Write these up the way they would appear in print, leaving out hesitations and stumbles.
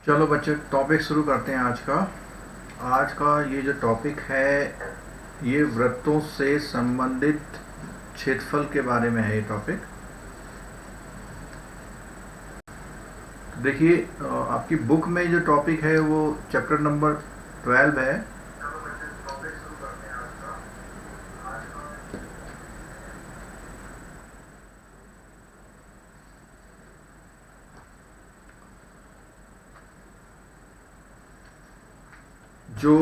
चलो बच्चे टॉपिक शुरू करते हैं आज का ये जो टॉपिक है ये वृत्तों से संबंधित क्षेत्रफल के बारे में है। ये टॉपिक देखिए, आपकी बुक में जो टॉपिक है वो चैप्टर नंबर 12 है। चलो बच्चे टॉपिक शुरू करते हैं आज का जो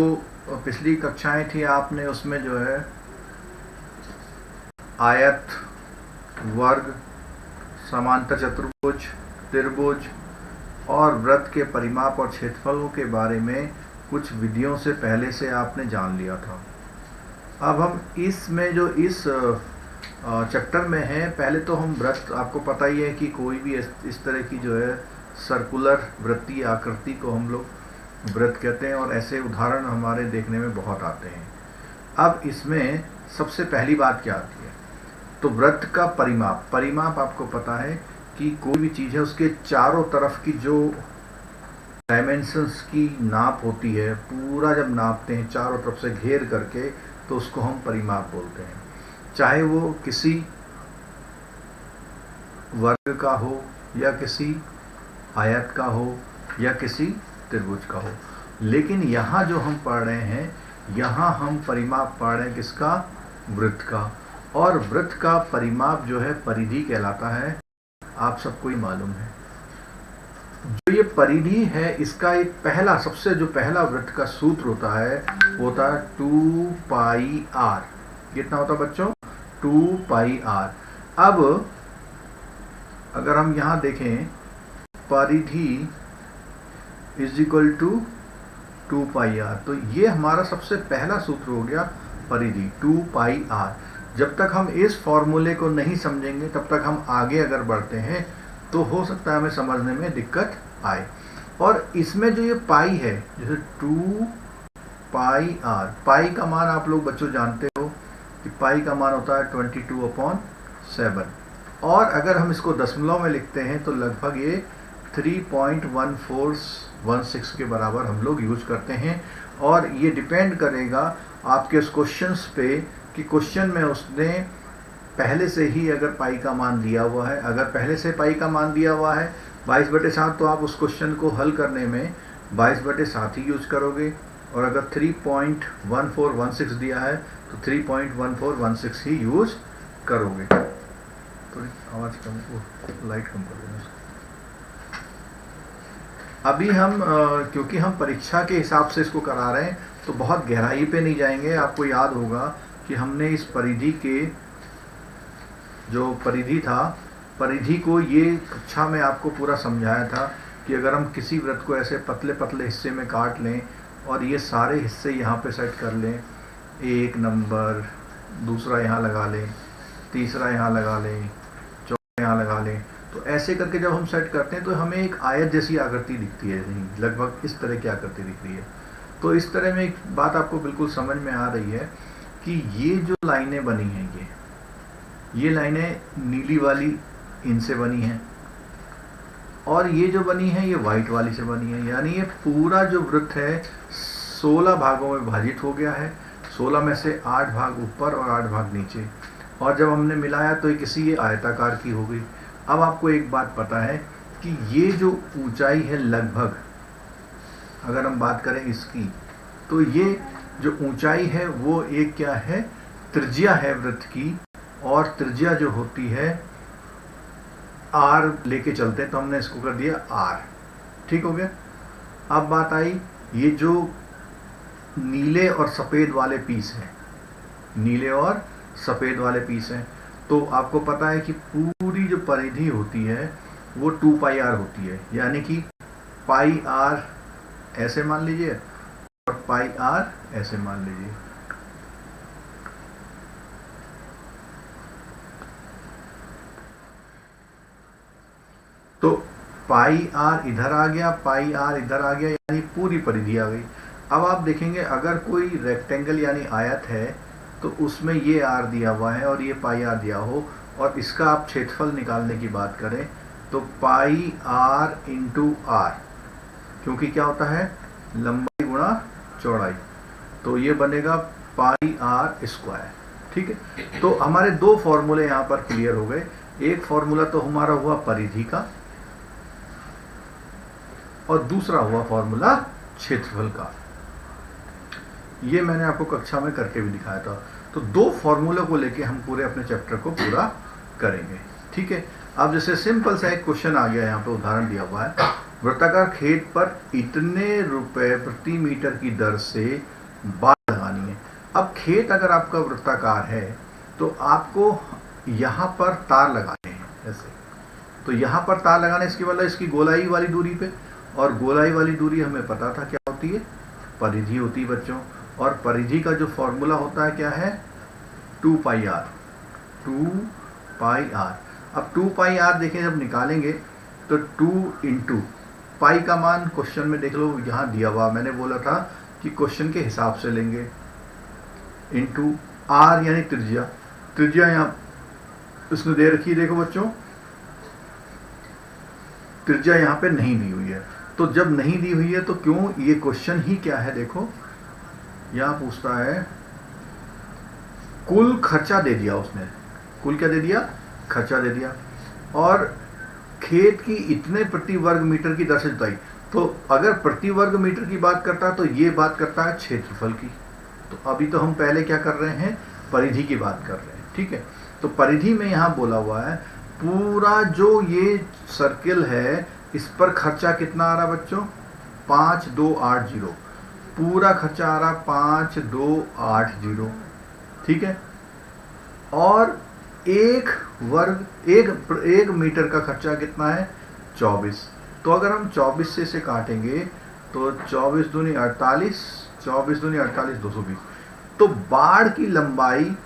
पिछली कक्षाएं थी आपने उसमें जो है आयत, वर्ग, समांतर चतुर्भुज, त्रिभुज और वृत्त के परिमाप और क्षेत्रफलों के बारे में कुछ विधियों से पहले से आपने जान लिया था। अब हम इसमें जो इस चैप्टर में है, पहले तो हम वृत्त, आपको पता ही है कि कोई भी इस तरह की जो है सर्कुलर वृत्तीय आकृति को हम लोग वृत्त कहते हैं और ऐसे उदाहरण हमारे देखने में बहुत आते हैं। अब इसमें सबसे पहली बात क्या आती है, तो वृत्त का परिमाप आपको पता है कि कोई भी चीज़ है उसके चारों तरफ की जो डायमेंशंस की नाप होती है, पूरा जब नापते हैं चारों तरफ से घेर करके, तो उसको हम परिमाप बोलते हैं। चाहे वो किसी वर्ग का हो या किसी आयत का हो या किसी त्रिभुज का हो। लेकिन यहाँ जो हम पढ़ रहे हैं, यहाँ हम परिमाप पढ़ रहे हैं किसका? वृत्त का। और वृत्त का परिमाप जो है परिधि कहलाता है, आप सबको ही मालूम है। जो ये परिधि है इसका एक पहला, सबसे जो पहला वृत्त का सूत्र होता है वो होता है 2 पाई r। कितना होता है बच्चों? 2 पाई r। अब अगर हम यहाँ देखें, परिधि is equal to 2 pi r, तो ये हमारा सबसे पहला सूत्र हो गया परिधि 2 पाई r। जब तक हम इस फॉर्मूले को नहीं समझेंगे तब तक हम आगे अगर बढ़ते हैं तो हो सकता है हमें समझने में दिक्कत आए। और इसमें जो ये पाई है, जैसे 2 पाई r, पाई का मान आप लोग बच्चों जानते हो कि पाई का मान होता है 22/7। और अगर हम इसको दशमलव में लिखते हैं तो लगभग ये 3.1416 के बराबर हम लोग यूज करते हैं। और ये डिपेंड करेगा आपके उस क्वेश्चंस पे कि क्वेश्चन में उसने पहले से ही अगर पाई का मान दिया हुआ है, अगर पहले से पाई का मान दिया हुआ है 22/7, तो आप उस क्वेश्चन को हल करने में 22/7 ही यूज करोगे। और अगर 3.1416 दिया है तो 3.1416 ही यूज करोगे। थोड़ी आवाज़ कम, लाइट कम कर देना। अभी हम क्योंकि हम परीक्षा के हिसाब से इसको करा रहे हैं तो बहुत गहराई पे नहीं जाएंगे। आपको याद होगा कि हमने इस परिधि के जो परिधि था, परिधि को ये कक्षा में आपको पूरा समझाया था कि अगर हम किसी वृत्त को ऐसे पतले पतले हिस्से में काट लें और ये सारे हिस्से यहाँ पे सेट कर लें, एक नंबर, दूसरा यहाँ लगा लें, तीसरा यहाँ लगा लें, चौथा यहाँ लगा लें, तो ऐसे करके जब हम सेट करते हैं तो हमें एक आयत जैसी आकृति दिखती है, लगभग इस तरह की आकृति दिख रही है। तो इस तरह में एक बात आपको बिल्कुल समझ में आ रही है कि ये जो लाइनें बनी हैं, ये लाइनें नीली वाली इनसे बनी हैं और ये जो बनी है ये वाइट वाली से बनी है। यानी ये पूरा जो वृत्त है 16 भागों में विभाजित हो गया है। 16 में से 8 भाग ऊपर और 8 भाग नीचे, और जब हमने मिलाया तो ये आयताकार की हो गई। अब आपको एक बात पता है कि ये जो ऊंचाई है, लगभग अगर हम बात करें इसकी, तो ये जो ऊंचाई है वो एक क्या है? त्रिज्या है वृत्त की। और त्रिज्या जो होती है r लेके चलते हैं, तो हमने इसको कर दिया r। ठीक हो गया। अब बात आई, ये जो नीले और सफ़ेद वाले पीस हैं, नीले और सफ़ेद वाले पीस हैं, तो आपको पता है कि पूरी जो परिधि होती है वो 2 पाई r होती है। यानी कि पाई r ऐसे मान लीजिए और पाई r ऐसे मान लीजिए। तो पाई r इधर आ गया, पाई r इधर आ गया, यानी पूरी परिधि आ गई। अब आप देखेंगे अगर कोई रेक्टेंगल यानी आयत है तो उसमें ये r दिया हुआ है और ये पाई r दिया हो, और इसका आप क्षेत्रफल निकालने की बात करें तो पाई r इंटू r क्योंकि क्या होता है, लंबाई गुणा चौड़ाई, तो ये बनेगा पाई आर स्क्वायर। ठीक है, तो हमारे दो फॉर्मूले यहां पर क्लियर हो गए। एक फॉर्मूला तो हमारा हुआ परिधि का और दूसरा हुआ फॉर्मूला क्षेत्रफल का। ये मैंने आपको कक्षा में करके भी दिखाया था। तो दो फॉर्मूले को लेके हम पूरे अपने चैप्टर को पूरा करेंगे। ठीक है, अब जैसे सिंपल सा एक क्वेश्चन आ गया, यहाँ पे उदाहरण दिया हुआ है, वृत्ताकार खेत पर इतने रुपए प्रति मीटर की दर से बाड़ लगानी है। अब खेत अगर आपका वृत्ताकार है तो आपको यहाँ पर तार लगाने हैं ऐसे। तो यहाँ पर तार लगाने, इसकी मतलब इसकी गोलाई वाली दूरी पे, और गोलाई वाली दूरी हमें पता था क्या होती है, परिधि होती है बच्चों। और परिधि का जो फॉर्मूला होता है क्या है, 2 पाई आर। 2 pi are. अब 2 पाई आर देखें जब निकालेंगे तो 2 इंटू पाई का मान क्वेश्चन में देख लो यहाँ दिया हुआ, मैंने बोला था कि क्वेश्चन के हिसाब से लेंगे, इंटू आर यानी त्रिज्या। त्रिज्या यहाँ उसने दे रखी है, देखो बच्चों त्रिज्या यहाँ पे नहीं दी हुई है। तो जब नहीं दी हुई है तो क्यों, ये क्वेश्चन ही क्या है, देखो यहां पूछता है कुल खर्चा दे दिया उसने। कुल क्या दे दिया, खर्चा दे दिया। और खेत की इतने प्रति वर्ग मीटर की दर से जुताई। तो अगर प्रति वर्ग मीटर की बात करता है तो ये बात करता है क्षेत्रफल की। तो अभी तो हम पहले क्या कर रहे हैं, परिधि की बात कर रहे हैं। ठीक है, तो परिधि में यहां बोला हुआ है पूरा जो ये सर्किल है इस पर खर्चा कितना आ रहा बच्चों, 5280। पूरा खर्चा आ रहा 5280। ठीक है, और एक मीटर का खर्चा कितना है, 24। तो अगर हम 24 से इसे काटेंगे तो 24 दूनी 48, 24 दूनी 48, 220। तो बाड़ की लंबाई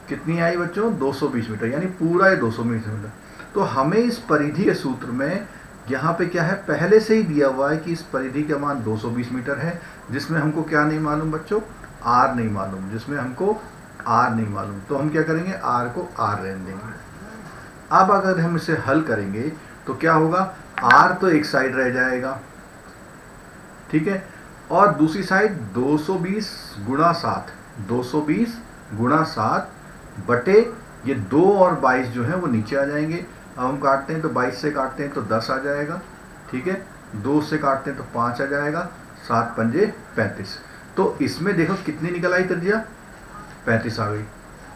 कितनी आई बच्चों, 220 मीटर, यानी पूरा ये 200 मीटर। तो हमें इस परिधि के सूत्र में यहाँ पे क्या है, पहले से ही दिया हुआ है कि इस परिधि का मान 220 मीटर है, जिसमें हमको क्या नहीं मालूम बच्चों, आर नहीं मालूम, जिसमें हमको आर नहीं मालूम। तो हम क्या करेंगे, आर को आर रहने देंगे। अब अगर हम इसे हल करेंगे तो क्या होगा, आर तो एक साइड रह जाएगा, ठीक है, और दूसरी साइड 220 गुणा 7, 220 गुणा 7 बटे ये 2 और 22 जो है वो नीचे आ जाएंगे। अब हम काटते हैं तो 22 से काटते हैं तो 10 आ जाएगा। ठीक है, 2 से काटते हैं तो 5 आ जाएगा, 7 पंजे 35। तो इसमें देखो कितनी निकल आई त्रिज्या, 35 आ गई।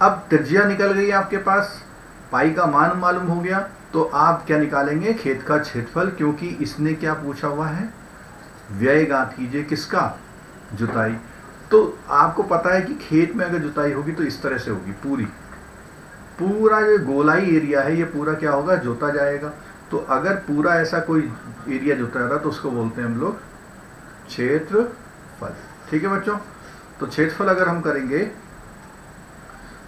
अब त्रिज्या निकल गई आपके पास, पाई का मान मालूम हो गया, तो आप क्या निकालेंगे, खेत का क्षेत्रफल, क्योंकि इसने क्या पूछा हुआ है, व्यय ज्ञात कीजिए, किसका, जुताई। तो आपको पता है कि खेत में अगर जुताई होगी तो इस तरह से होगी, पूरा जो गोलाई एरिया है ये पूरा क्या होगा, जोता जाएगा। तो अगर पूरा ऐसा कोई एरिया जोता जाता है तो उसको बोलते हैं हम लोग क्षेत्रफल। ठीक है बच्चों, तो क्षेत्रफल अगर हम करेंगे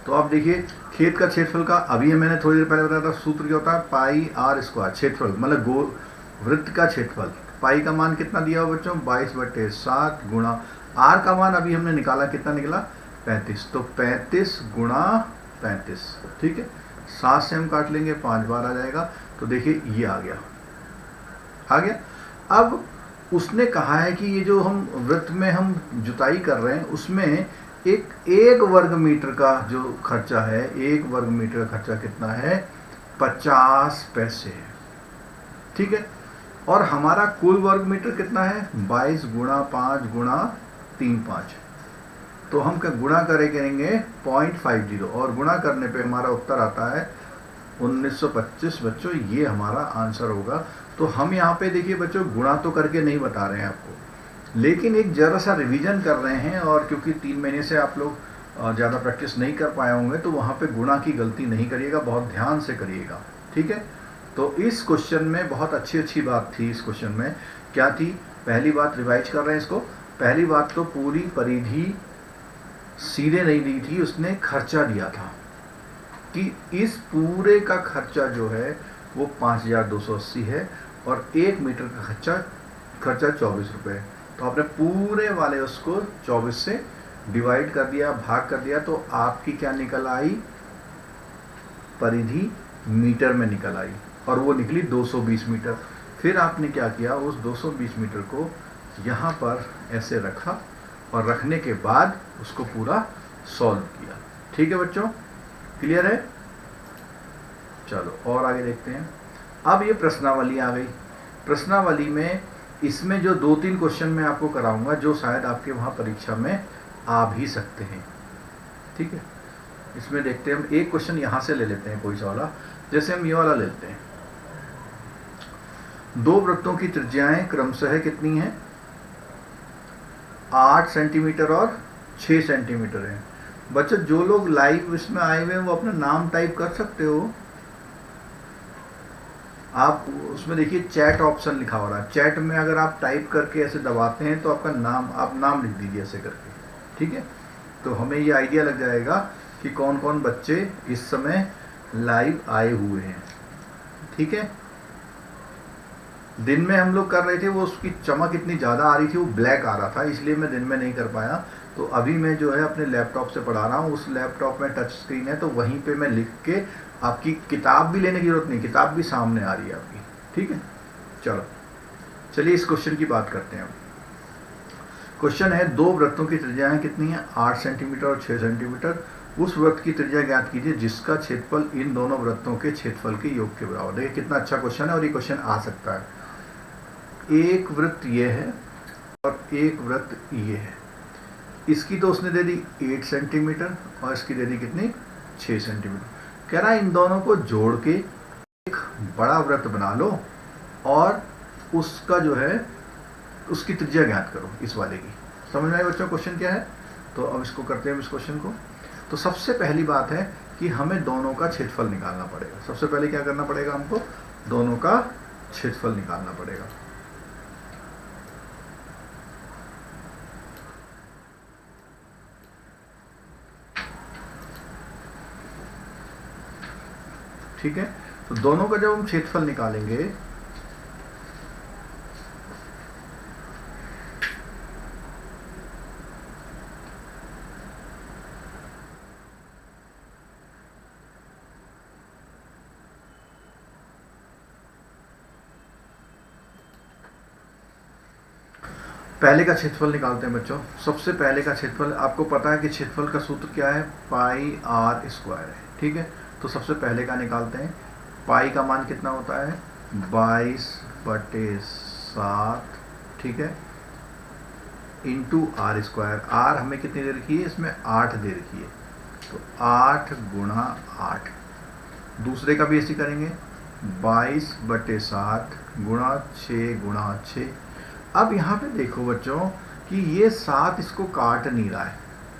तो आप देखिए खेत का क्षेत्रफल का, अभी मैंने थोड़ी देर पहले बताया था सूत्र क्या होता है, पाई आर स्क्वायर। क्षेत्रफल मतलब वृत्त का क्षेत्रफल। पाई का मान कितना दिया हो बच्चों, 22/7 गुणा आर का मान अभी हमने निकाला, कितना निकला, 35। तो 35 गुणा 35। ठीक है, 7 से हम काट लेंगे, 5 बार आ जाएगा। तो देखिए ये आ गया। अब उसने कहा है कि ये जो हम वृत्त में हम जुताई कर रहे हैं उसमें एक वर्ग मीटर का जो खर्चा है, 1 वर्ग मीटर का खर्चा कितना है, 50 पैसे है। ठीक है, और हमारा कुल वर्ग मीटर कितना है, 22 गुणा 5 गुणा 3 5। तो हम क्या गुणा करेंगे 0.50, और गुणा करने पे हमारा उत्तर आता है 1925 बच्चों, ये हमारा आंसर होगा। तो हम यहाँ पे देखिए बच्चों गुणा तो करके नहीं बता रहे हैं आपको, लेकिन एक जरा सा रिवीजन कर रहे हैं, और क्योंकि 3 महीने से आप लोग ज़्यादा प्रैक्टिस नहीं कर पाए होंगे तो वहाँ पे गुणा की गलती नहीं करिएगा, बहुत ध्यान से करिएगा। ठीक है, तो इस क्वेश्चन में बहुत अच्छी बात थी। इस क्वेश्चन में क्या थी, पहली बात रिवाइज कर रहे हैं इसको। पहली बात तो पूरी परिधि सीधे नहीं दी थी, उसने खर्चा दिया था कि इस पूरे का खर्चा जो है वो 5280 है, और 1 मीटर का खर्चा 24 रुपये। तो आपने पूरे वाले उसको 24 से डिवाइड कर दिया, भाग कर दिया, तो आपकी क्या निकल आई, परिधि मीटर में निकल आई, और वो निकली 220 मीटर। फिर आपने क्या किया, उस 220 मीटर को यहाँ पर ऐसे रखा और रखने के बाद उसको पूरा सॉल्व किया। ठीक है बच्चों, क्लियर है? चलो और आगे देखते हैं। अब ये प्रश्नावली आ गई। प्रश्नावली में इसमें जो 2-3 क्वेश्चन मैं आपको कराऊंगा जो शायद आपके वहाँ परीक्षा में आ भी सकते हैं। ठीक है, इसमें देखते हैं हम एक क्वेश्चन यहाँ से ले लेते हैं कोई सा वाला, जैसे हम ये वाला ले लेते हैं। 2 वृत्तों की त्रिज्याएं क्रमशः कितनी हैं? 8 सेंटीमीटर और 6 सेंटीमीटर है। बच्चों जो लोग लाइव इसमें आए हुए हैं वो अपना नाम टाइप कर सकते हो। आप उसमें देखिए चैट ऑप्शन लिखा हो रहा है, चैट में अगर आप टाइप करके ऐसे दबाते हैं तो आपका नाम, आप नाम लिख दीजिए ऐसे करके। ठीक है, तो हमें ये आइडिया लग जाएगा कि कौन कौन बच्चे इस समय लाइव आए हुए हैं। ठीक है, दिन में हम लोग कर रहे थे, वो उसकी चमक इतनी ज़्यादा आ रही थी, वो ब्लैक आ रहा था, इसलिए मैं दिन में नहीं कर पाया। तो अभी मैं जो है अपने लैपटॉप से पढ़ा रहा हूँ, उस लैपटॉप में टच स्क्रीन है, तो वहीं पे मैं लिख के, आपकी किताब भी लेने की जरूरत नहीं, किताब भी सामने आ रही है आपकी। ठीक है, चलो चलिए इस क्वेश्चन की बात करते हैं। क्वेश्चन है 2 वृत्तों की त्रिज्याएं कितनी है? 8 सेंटीमीटर और 6 सेंटीमीटर। उस वृत्त की त्रिज्या ज्ञात कीजिए जिसका क्षेत्रफल इन दोनों वृत्तों के क्षेत्रफल के योग के बराबर। देखिए कितना अच्छा क्वेश्चन है और ये क्वेश्चन आ सकता है। एक वृत्त ये है और एक वृत्त ये है। इसकी तो उसने दे दी 8 सेंटीमीटर और इसकी दे दी कितनी? 6 सेंटीमीटर। कह रहा है इन दोनों को जोड़ के एक बड़ा वृत्त बना लो और उसका जो है उसकी त्रिज्या ज्ञात करो इस वाले की। समझ में आए बच्चों क्वेश्चन क्या है? तो अब इसको करते हैं इस क्वेश्चन को। तो सबसे पहली बात है कि हमें दोनों का क्षेत्रफल निकालना पड़ेगा। सबसे पहले क्या करना पड़ेगा हमको? दोनों का क्षेत्रफल निकालना पड़ेगा। ठीक है, तो दोनों का जब हम क्षेत्रफल निकालेंगे पहले का क्षेत्रफल निकालते हैं बच्चों। सबसे पहले का क्षेत्रफल आपको पता है कि क्षेत्रफल का सूत्र क्या है? पाई आर स्क्वायर है। ठीक है, तो सबसे पहले का निकालते हैं। पाई का मान कितना होता है? 22/7। ठीक है, इंटू आर स्क्वायर। आर हमें कितनी दे रखी है? इसमें 8 दे रखी है, तो 8 गुणा 8। दूसरे का भी ऐसे करेंगे, 22/7 गुणा 6 गुणा 6। अब यहाँ पे देखो बच्चों कि ये 7 इसको काट नहीं रहा है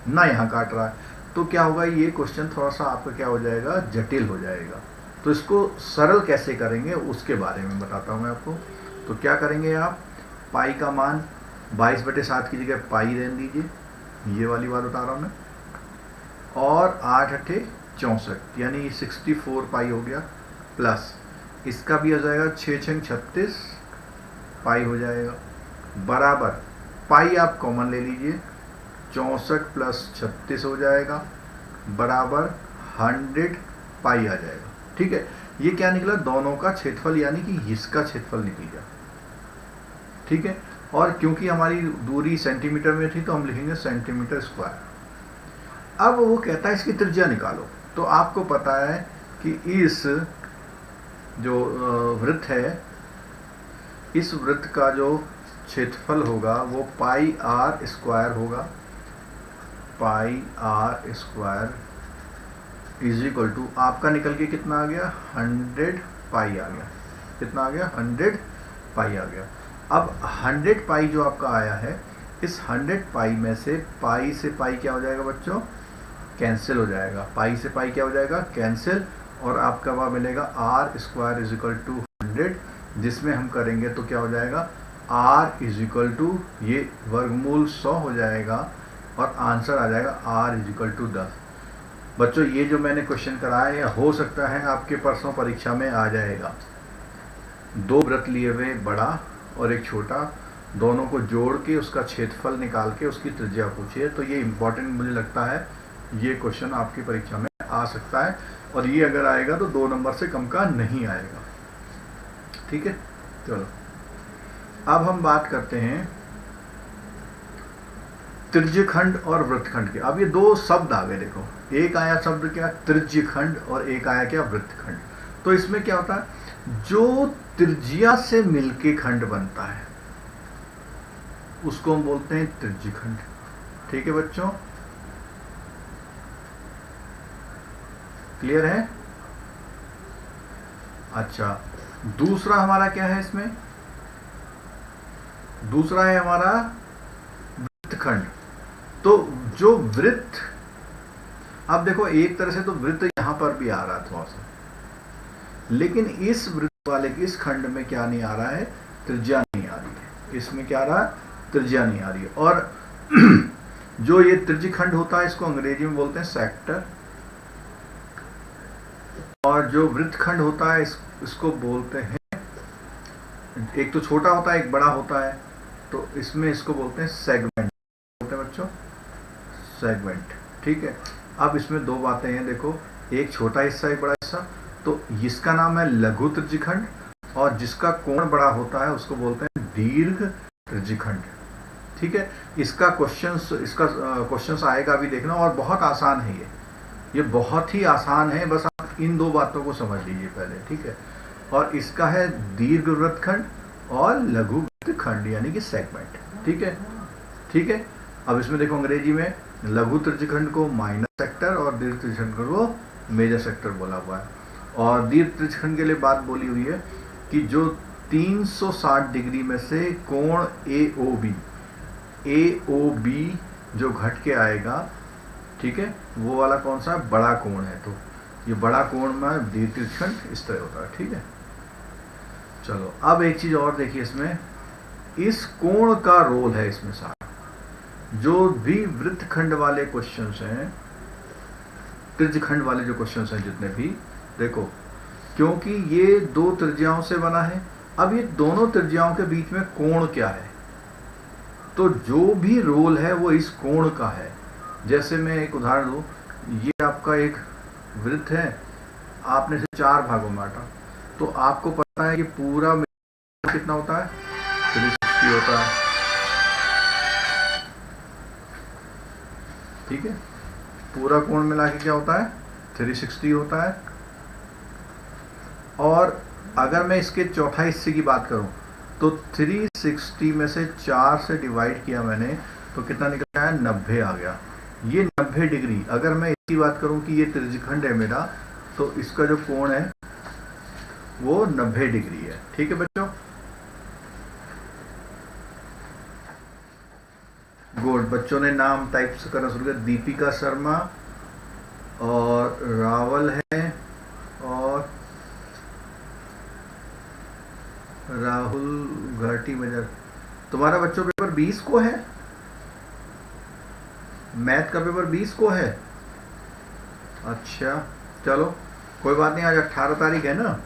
ना, यहाँ काट रहा है, तो क्या होगा? ये क्वेश्चन थोड़ा सा आपका क्या हो जाएगा? जटिल हो जाएगा। तो इसको सरल कैसे करेंगे उसके बारे में बताता हूँ मैं आपको। तो क्या करेंगे आप? पाई का मान 22/7 की जगह पाई रहने दीजिए, ये वाली बात बता रहा हूँ मैं, और 8 × 64 यानी 64 पाई हो गया, प्लस इसका भी हो जाएगा 6 × 36 पाई हो जाएगा, बराबर पाई आप कॉमन ले लीजिए, 64 + 36 हो जाएगा, बराबर 100 पाई आ जाएगा। ठीक है, ये क्या निकला? दोनों का क्षेत्रफल, यानी कि इसका क्षेत्रफल निकल गया। ठीक है, और क्योंकि हमारी दूरी सेंटीमीटर में थी तो हम लिखेंगे सेंटीमीटर स्क्वायर। अब वो कहता है इसकी त्रिज्या निकालो। तो आपको पता है कि इस जो वृत्त है, इस वृत्त का जो क्षेत्रफल होगा वो पाई आर स्क्वायर होगा। Pi are square is equal to, आपका निकल के कितना आ गया? 100 पाई आ गया। कितना आ गया? 100 पाई आ गया। अब 100 पाई जो आपका आया है, इस 100 पाई में से पाई क्या हो जाएगा बच्चों? कैंसिल हो जाएगा। पाई से पाई क्या हो जाएगा? कैंसिल। और आपका वहाँ मिलेगा R square is equal to 100, जिसमें हम करेंगे तो क्या हो जाएगा? आर इज इक्वल टू, ये वर्गमूल 100 हो जाएगा और आंसर आ जाएगा आर इज इक्वल टू 10। बच्चों ये जो मैंने क्वेश्चन कराया है, हो सकता है आपके परसों परीक्षा में आ जाएगा। 2 वृत्त लिए हुए, बड़ा और एक छोटा, दोनों को जोड़ के उसका क्षेत्रफल निकाल के उसकी त्रिज्या पूछिए। तो ये इम्पोर्टेंट मुझे लगता है, ये क्वेश्चन आपकी परीक्षा में आ सकता है, और ये अगर आएगा तो 2 नंबर से कम का नहीं आएगा। ठीक है, चलो अब हम बात करते हैं त्रिज्यखंड और वृत्तखंड के। अब ये दो शब्द आ गए, देखो एक आया शब्द क्या, त्रिज्यखंड, और एक आया क्या, वृत्तखंड। तो इसमें क्या होता है, जो त्रिज्या से मिलके खंड बनता है उसको हम बोलते हैं त्रिज्यखंड। ठीक है बच्चों, क्लियर है? अच्छा, दूसरा हमारा क्या है इसमें, दूसरा है हमारा वृत्तखंड। तो जो वृत्त, अब देखो एक तरह से तो वृत्त यहां पर भी आ रहा है थोड़ा सा, लेकिन इस वृत्त वाले के इस खंड में क्या नहीं आ रहा है, त्रिज्या नहीं आ रही है। इसमें क्या आ रहा है, त्रिज्या नहीं आ रही है। और जो ये त्रिज्यखंड होता है इसको अंग्रेजी में बोलते हैं सेक्टर, और जो वृत्तखंड होता है इसको बोलते हैं, एक तो छोटा होता है एक बड़ा होता है, तो इसमें इसको बोलते हैं सेगमेंट, बोलते हैं बच्चों सेगमेंट। ठीक है, अब इसमें दो बातें हैं, देखो एक छोटा हिस्सा एक बड़ा हिस्सा, तो इसका नाम है लघु त्रिज्यखंड, और जिसका कोण बड़ा होता है उसको बोलते हैं दीर्घ त्रिज्यखंड। ठीक है, इसका क्वेश्चंस आएगा भी, देखना, और बहुत आसान है ये बहुत ही आसान है, बस आप इन दो बातों को समझ लीजिए पहले। ठीक है, और इसका है दीर्घ वृत्तखंड और लघु वृत्तखंड यानी कि सेगमेंट। ठीक है, ठीक है। अब इसमें देखो अंग्रेजी में लघु त्रिज्यखंड को माइनर सेक्टर और दीर्घ त्रिज्यखंड को मेजर सेक्टर बोला हुआ है। और दीर्घ त्रिज्यखंड के लिए बात बोली हुई है कि जो 360 डिग्री में से कोण AOB जो घट के आएगा, ठीक है, वो वाला कौन सा बड़ा कोण है। तो ये बड़ा कोण में दीर्घ त्रिज्यखंड इस तरह होता है। ठीक है, चलो अब एक चीज और देखिए, इसमें इस कोण का रोल है इसमें सारा, जो भी वृत्तखंड वाले क्वेश्चंस हैं, त्रिज्यखंड वाले जो क्वेश्चंस हैं जितने भी, देखो क्योंकि ये दो त्रिज्याओं से बना है, अब ये दोनों त्रिज्याओं के बीच में कोण क्या है, तो जो भी रोल है वो इस कोण का है। जैसे मैं एक उदाहरण दूं, ये आपका एक वृत्त है, आपने इसे 4 भागों में बांटा, तो आपको पता है कि पूरा कितना होता है, 360 होता है। ठीक है, पूरा कोण मिला के क्या होता है, 360 होता है। और अगर मैं इसके चौथा हिस्से की बात करूं तो 360 में से 4 से डिवाइड किया मैंने, तो कितना निकल आया, 90 आ गया। ये 90 डिग्री, अगर मैं इसकी बात करूं कि ये त्रिज्यखंड है मेरा, तो इसका जो कोण है वो 90 डिग्री है। ठीक है बच्चों, गुड। बच्चों ने नाम टाइप करना शुरू किया, दीपिका शर्मा और रावल है और राहुल घाटी मेजर। तुम्हारा बच्चों पेपर 20 को है, मैथ का पेपर 20 को है। अच्छा चलो कोई बात नहीं, आज 18 तारीख है ना,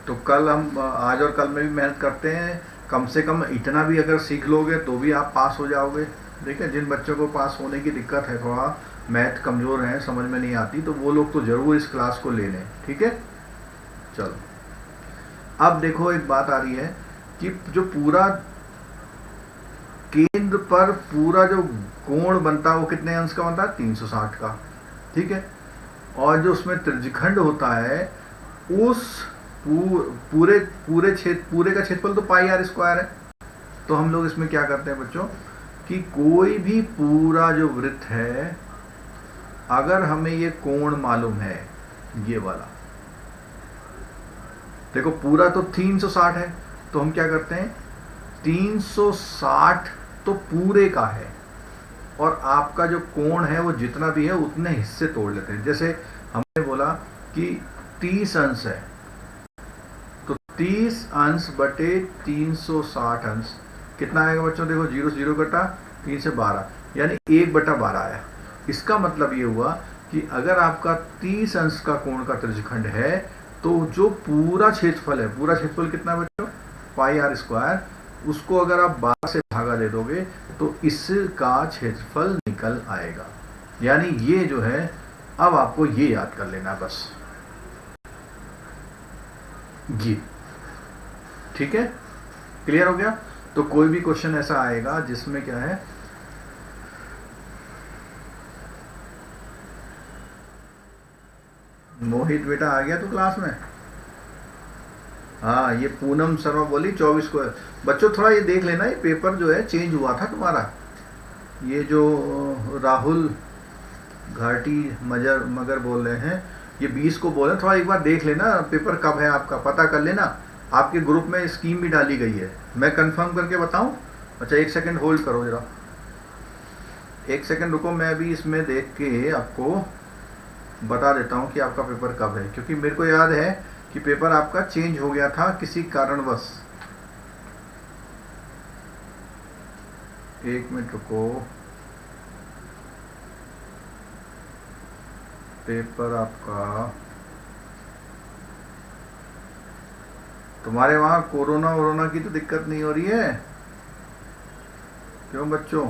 तो कल हम आज और कल में भी मेहनत करते हैं। कम से कम इतना भी अगर सीख लोगे तो भी आप पास हो जाओगे। देखिए जिन बच्चों को पास होने की दिक्कत है, थोड़ा मैथ कमज़ोर है, समझ में नहीं आती, तो वो लोग तो ज़रूर इस क्लास को ले लें। ठीक है, चलो अब देखो एक बात आ रही है कि जो पूरा केंद्र पर पूरा जो कोण बनता है वो कितने अंश का बनता है, 360 का। ठीक है, और जो उसमें त्रिज्यखंड होता है उस पूरे का क्षेत्रफल तो पाई आर स्क्वायर है। तो हम लोग इसमें क्या करते हैं बच्चों कि कोई भी पूरा जो वृत्त है, अगर हमें ये कोण मालूम है, ये वाला देखो पूरा तो 360 है, तो हम क्या करते हैं 360 तो पूरे का है, और आपका जो कोण है वो जितना भी है उतने हिस्से तोड़ लेते हैं। जैसे हमने बोला कि 30 अंश है, तो 30 अंश बटे 360 अंश कितना आएगा बच्चों, देखो 0 से 0 कटा, 3 से 12, यानी 1/12 आया। इसका मतलब ये हुआ कि अगर आपका 30 अंश का कोण का त्रिज्यखंड है, तो जो पूरा क्षेत्रफल है, पूरा क्षेत्रफल कितना बच्चों, पाई आर स्क्वायर, उसको अगर आप 12 से भागा दे दोगे तो इसका क्षेत्रफल निकल आएगा। यानी ये जो है, अब आपको ये याद कर लेना बस, ये ठीक है, क्लियर हो गया। तो कोई भी क्वेश्चन ऐसा आएगा जिसमें क्या है, मोहित बेटा आ गया तो क्लास में, हाँ ये पूनम शर्मा बोली 24 को है। बच्चों थोड़ा ये देख लेना, ये पेपर जो है चेंज हुआ था तुम्हारा, ये जो राहुल घाटी मगर बोल रहे हैं, ये 20 को बोल रहे हैं, थोड़ा एक बार देख लेना पेपर कब है आपका, पता कर लेना। आपके ग्रुप में स्कीम भी डाली गई है, मैं कंफर्म करके बताऊं। अच्छा एक सेकंड होल्ड करो जरा, एक सेकंड रुको, मैं अभी इसमें देख के आपको बता देता हूं कि आपका पेपर कब है, क्योंकि मेरे को याद है कि पेपर आपका चेंज हो गया था किसी कारणवश। एक मिनट रुको, पेपर आपका, तुम्हारे वहां कोरोना की तो दिक्कत नहीं हो रही है क्यों बच्चों?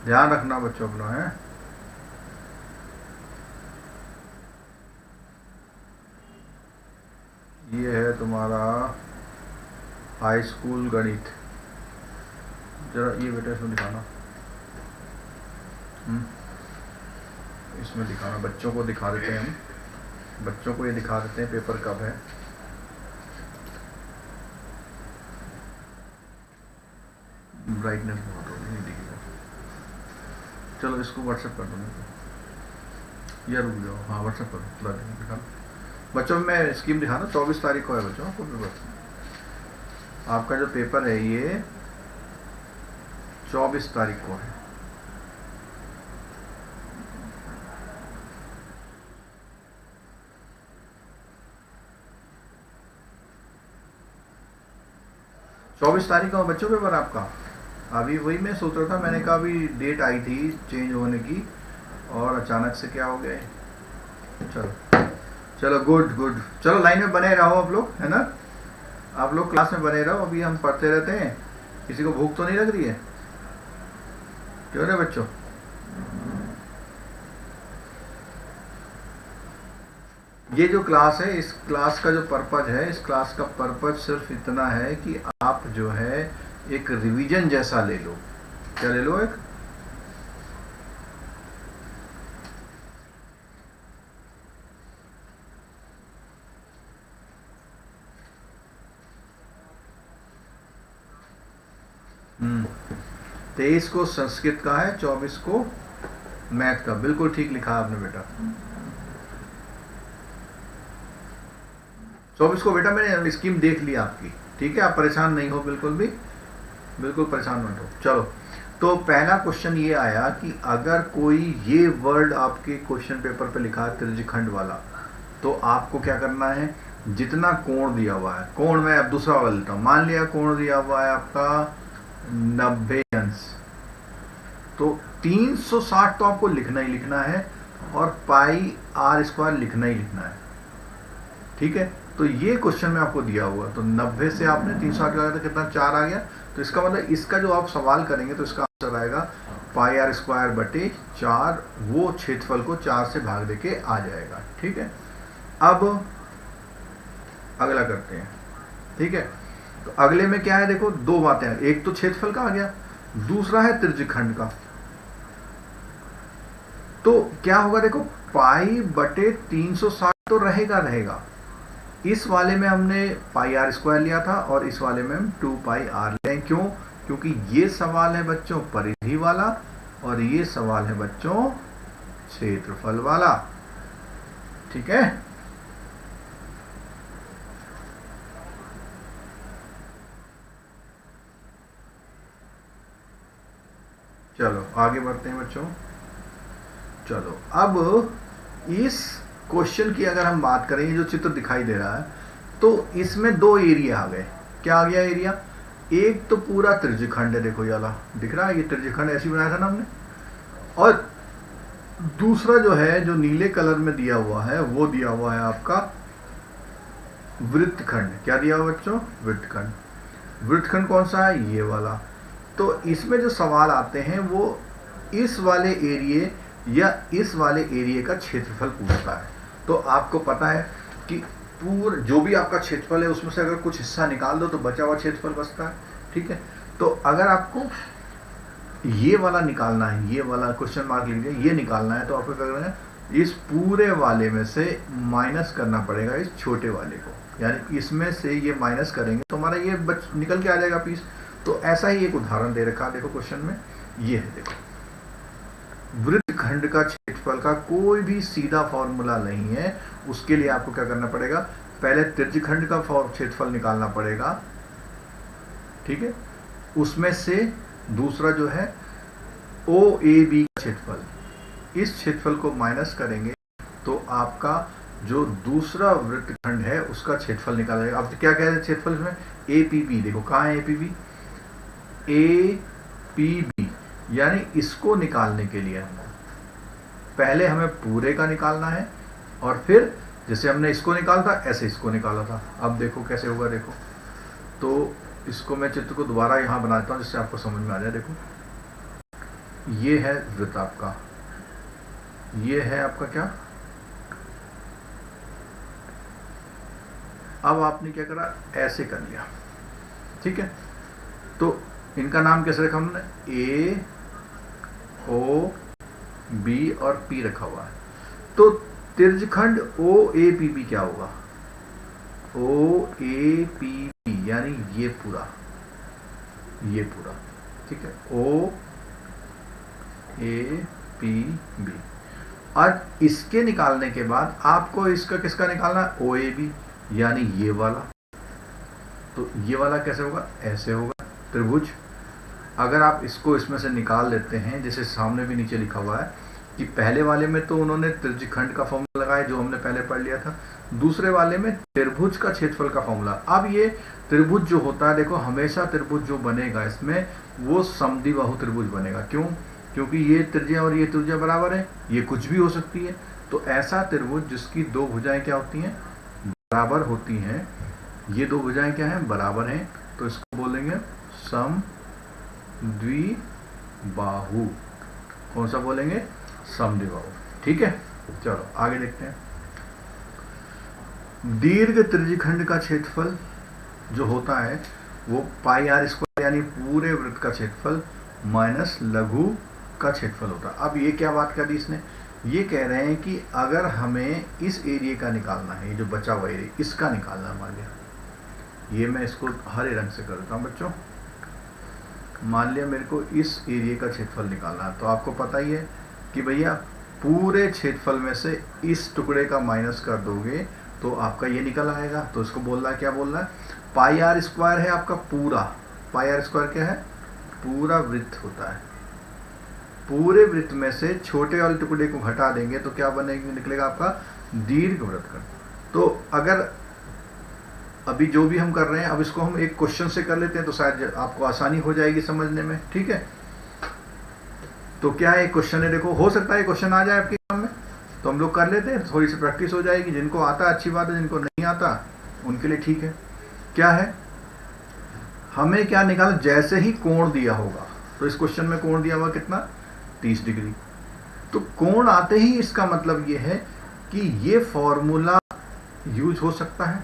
ध्यान रखना बच्चों अपना, है ये है तुम्हारा हाई स्कूल गणित, जरा ये बेटा इसमें दिखाना, इसमें दिखाना, बच्चों को दिखा देते हैं हम, बच्चों को ये दिखा देते हैं पेपर कब है। ब्राइटनेस बहुत होगी, नहीं दिखेगा, चलो इसको व्हाट्सएप कर दो मेरे को, या रुक जाओ, हाँ व्हाट्सएप कर दो, दिखा बच्चों। मैं स्कीम दिखाना, 24 तारीख को है बच्चों आपको पेपर, आपका जो पेपर है ये 24 तारीख को है। चौबीस तारीख को बच्चों पेपर आपका, अभी वही मैं सोच रहा था, मैंने कहा अभी डेट आई थी चेंज होने की और अचानक से क्या हो गया। चलो चलो गुड गुड, चलो लाइन में बने रहो आप लोग, है ना, आप लोग क्लास में बने रहो, अभी हम पढ़ते रहते हैं। किसी को भूख तो नहीं लग रही है? क्यों रे बच्चों? ये जो क्लास है, इस क्लास का जो पर्पज है, इस क्लास का पर्पज सिर्फ इतना है कि आप जो है एक रिवीजन जैसा ले लो। क्या ले लो? एक हम्म 23 को संस्कृत का है, 24 को मैथ का, बिल्कुल ठीक लिखा आपने बेटा। 24 को बेटा मैंने स्कीम देख ली आपकी, ठीक है, आप परेशान नहीं हो, बिल्कुल भी बिल्कुल परेशान मत हो। चलो, तो पहला क्वेश्चन ये आया कि अगर कोई ये वर्ड आपके क्वेश्चन पेपर पे लिखा है त्रिज्यखंड वाला, तो आपको क्या करना है, जितना कोण दिया हुआ है, कोण में अब दूसरा वाला लेता हूं, मान लिया कोण दिया हुआ है आपका 90 अंश, तो 360 तो आपको लिखना ही लिखना है और पाई आर स्क्वायर लिखना ही लिखना है, ठीक है। तो ये क्वेश्चन में आपको दिया हुआ, तो 90 से आपने 360 लगाया तो कितना 4 आ गया, तो इसका मतलब इसका जो आप सवाल करेंगे तो इसका आंसर आएगा पाई आर स्क्वायर बटे 4, वो क्षेत्रफल को 4 से भाग देके आ जाएगा, ठीक है। अब अगला करते हैं, ठीक है। तो अगले में क्या है, देखो दो बातें हैं, एक तो क्षेत्रफल का आ गया, दूसरा है त्रिज्यखंड का। तो क्या होगा, देखो पाई बटे 360 तो रहेगा, इस वाले में हमने पाई आर स्क्वायर लिया था और इस वाले में हम 2 पाई आर ले, क्यों? क्योंकि ये सवाल है बच्चों परिधि वाला और ये सवाल है बच्चों क्षेत्रफल वाला, ठीक है। चलो आगे बढ़ते हैं बच्चों। चलो अब इस क्वेश्चन की अगर हम बात करें, जो चित्र दिखाई दे रहा है, तो इसमें दो एरिया आ गए। क्या आ गया एरिया? एक तो पूरा त्रिज्यखंड है, देखो ये वाला दिख रहा है, ये त्रिज्यखंड ऐसे बनाया था ना हमने, और दूसरा जो है, जो नीले कलर में दिया हुआ है, वो दिया हुआ है आपका वृत्तखंड। क्या दिया हुआ बच्चों? वृत्तखंड। वृत्तखंड कौन सा है? ये वाला। तो इसमें जो सवाल आते हैं वो इस वाले एरिए या इस वाले एरिए का क्षेत्रफल पूछता है। तो आपको पता है कि पूरा जो भी आपका क्षेत्रफल है उसमें से अगर कुछ हिस्सा निकाल दो तो बचा हुआ क्षेत्रफल बचता है, ठीक है। तो अगर आपको ये वाला निकालना है, ये वाला क्वेश्चन मार्क लिख दिया, ये निकालना है, तो आपको क्या करना है, इस पूरे वाले में से माइनस करना पड़ेगा इस छोटे वाले को, यानी इसमें से ये माइनस करेंगे तो हमारा ये निकल के आ जाएगा पीस। तो ऐसा ही एक उदाहरण दे रखा है देखो क्वेश्चन में, ये है देखो, वृत्तखंड का क्षेत्रफल का कोई भी सीधा फॉर्मूला नहीं है। उसके लिए आपको क्या करना पड़ेगा, पहले त्रिज्यखंड का क्षेत्रफल निकालना पड़ेगा, ठीक है। उसमें से दूसरा जो है OAB का क्षेत्रफल, इस क्षेत्रफल को माइनस करेंगे तो आपका जो दूसरा वृत्तखंड है उसका क्षेत्रफल निकालेगा। अब क्या कह रहे हैं क्षेत्रफल में, APB, देखो कहाँ है APB, APB, यानी इसको निकालने के लिए हमको पहले हमें पूरे का निकालना है और फिर जैसे हमने इसको निकाला था ऐसे इसको निकाला था। अब देखो कैसे होगा, देखो तो इसको मैं चित्र को दोबारा यहाँ बनाता हूँ जिससे आपको समझ में आ जाए। देखो ये है वृत्त आपका, ये है आपका क्या, अब आपने क्या करा, ऐसे कर लिया, ठीक है। तो इनका नाम कैसे रखा हमने, A, O, B और P रखा हुआ है। तो त्रिज्यखंड OAPB क्या होगा, OAPB यानी ये पूरा, ठीक है, OAPB। और इसके निकालने के बाद आपको इसका किसका निकालना है, OAB यानी ये वाला। तो ये वाला कैसे होगा, ऐसे होगा त्रिभुज। अगर आप इसको इसमें से निकाल लेते हैं, जैसे सामने भी नीचे लिखा हुआ है कि पहले वाले में तो उन्होंने त्रिज्यखंड का फॉर्मूला लगाया जो हमने पहले पढ़ लिया था, दूसरे वाले में त्रिभुज का क्षेत्रफल का फॉर्मूला। अब ये त्रिभुज जो होता है, देखो हमेशा त्रिभुज जो बनेगा इसमें वो समद्विबाहु त्रिभुज बनेगा। क्यों, क्योंकि ये त्रिज्या और ये त्रिज्या बराबर है, ये कुछ भी हो सकती है। तो ऐसा त्रिभुज जिसकी दो भुजाएं क्या होती हैं, बराबर होती हैं, ये दो भुजाएं क्या हैं, बराबर हैं, तो इसको बोलेंगे समद्विबाहु। कौन सा बोलेंगे, समद्विबाहु, ठीक है। चलो आगे देखते हैं। दीर्घ त्रिज्यखंड का क्षेत्रफल जो होता है वो पाई आर स्क्वायर यानी पूरे वृत्त का क्षेत्रफल माइनस लघु का क्षेत्रफल होता है। अब ये क्या बात कर दी इसने, ये कह रहे हैं कि अगर हमें इस एरिया का निकालना है, ये जो बचा हुआ एरिया इसका निकालना है, मान लिया ये मैं इसको हरे रंग से कर देता हूँ बच्चों, मान लिया मेरे को इस एरिया का क्षेत्रफल निकालना है। तो आपको पता ही है कि भैया पूरे क्षेत्रफल में से इस टुकड़े का माइनस कर दोगे तो आपका ये निकल आएगा। तो इसको बोल रहा है, क्या बोल रहा है, पाई आर स्क्वायर है आपका पूरा, पाई आर स्क्वायर क्या है, पूरा वृत्त होता है। पूरे वृत्त में से छोटे वाले टुकड़े को हटा देंगे तो क्या बनेगा, निकलेगा आपका दीर्घ वृत्तखंड। तो अगर अभी जो भी हम कर रहे हैं, अब इसको हम एक क्वेश्चन से कर लेते हैं तो शायद आपको आसानी हो जाएगी समझने में, ठीक है। तो क्या है, क्वेश्चन है, देखो हो सकता है क्वेश्चन आ जाए आपके एग्जाम में, तो हम लोग कर लेते हैं, थोड़ी सी प्रैक्टिस हो जाएगी। जिनको आता है अच्छी बात है, जिनको नहीं आता उनके लिए ठीक है। क्या है, हमें क्या निकालना, जैसे ही कोण दिया होगा, तो इस क्वेश्चन में कोण दिया हुआ कितना, 30 डिग्री। तो कोण आते ही इसका मतलब ये है कि ये फॉर्मूला यूज हो सकता है,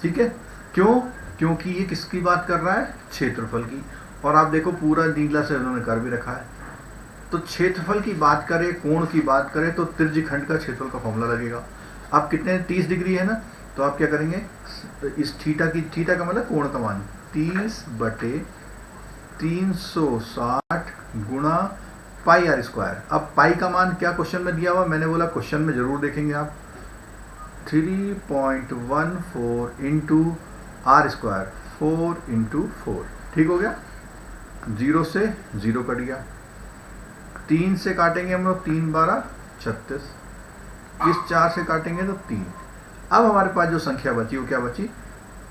ठीक है। क्यों, क्योंकि ये किसकी बात कर रहा है, क्षेत्रफल की। और आप देखो पूरा नीला से उन्होंने कर भी रखा है। तो क्षेत्रफल की बात करें, कोण की बात करें तो त्रिज्यखंड का क्षेत्रफल का फॉर्मूला लगेगा। अब कितने, 30 डिग्री है ना, तो आप क्या करेंगे, इस थीटा की, थीटा का मतलब कोण का मान 30/360 गुणा पाई आर स्क्वायर। अब पाई का मान क्या क्वेश्चन में दिया हुआ, मैंने बोला क्वेश्चन में जरूर देखेंगे आप, 3.14 इंटू आर स्क्वायर, 4 इंटू 4, ठीक हो गया। 0 से 0 कट गया, 3 से काटेंगे हम लोग, 3 12 36, इस 4 से काटेंगे तो 3। अब हमारे पास जो संख्या बची वो क्या बची,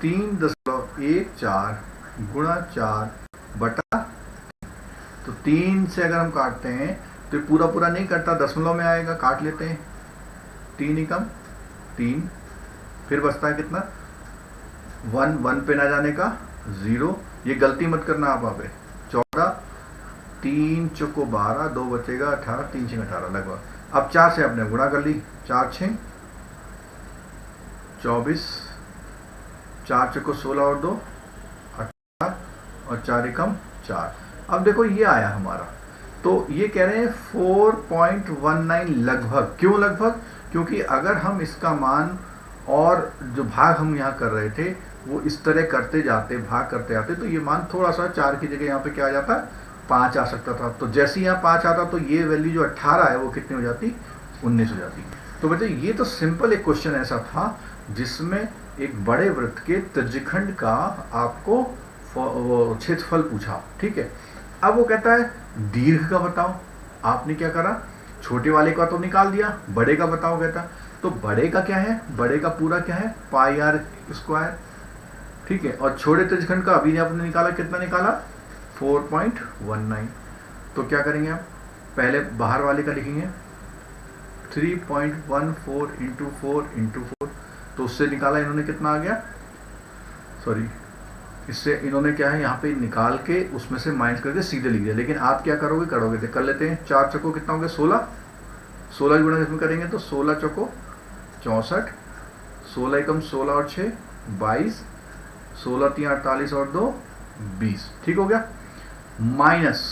3.14 गुणा 4 बटा। तो 3 से अगर हम काटते हैं तो पूरा पूरा नहीं कटता, दशमलव में आएगा, काट लेते हैं, 3 ही कम 3, फिर बचता है कितना, 1 पे ना जाने का 0। ये गलती मत करना आप, वहाँ पे 14, 3 चौको 12, 2 बचेगा 18, 3 6 18 लगभग। अब 4 से आपने गुणा कर ली, 4 6 24, 4 चौको 16 और 2 18 और 4 एकम 4। अब देखो ये आया हमारा, तो ये कह रहे हैं 4.19 लगभग। क्यों लगभग? क्योंकि अगर हम इसका मान और जो भाग हम यहाँ कर रहे थे वो इस तरह करते जाते, भाग करते आते, तो ये मान थोड़ा सा 4 की जगह यहाँ पे क्या आ जाता, 5 आ सकता था। तो जैसे यहाँ 5 आता तो ये वैल्यू जो 18 है वो कितनी हो जाती, 19 हो जाती। तो बच्चे ये तो सिंपल एक क्वेश्चन ऐसा था जिसमें एक बड़े वृत्त के त्रिज्यखंड का आपको क्षेत्रफल पूछा, ठीक है। अब वो कहता है दीर्घ का बताओ। आपने क्या करा, छोटे वाले का तो निकाल दिया, बड़े का बताओ कहता। तो बड़े का क्या है, बड़े का पूरा क्या है, पाई आर स्क्वायर, ठीक है। और छोटे त्रिज्यखंड का अभी आपने निकाला, कितना निकाला, 4.19। तो क्या करेंगे आप, पहले बाहर वाले का लिखेंगे 3.14 इंटू 4 इंटू 4, तो उससे निकाला इन्होंने, कितना आ गया, सॉरी इससे इन्होंने क्या है यहाँ पे निकाल के उसमें से माइनस करके सीधे लिख दिया। लेकिन आप क्या करोगे तो कर लेते हैं, 4 चौको कितना हो गया, 16, 16 गुणा इसमें करेंगे तो 16 चौको 64, 16 एकम 16 और 6 22, 16 3 48 और 2 20, ठीक हो गया। माइनस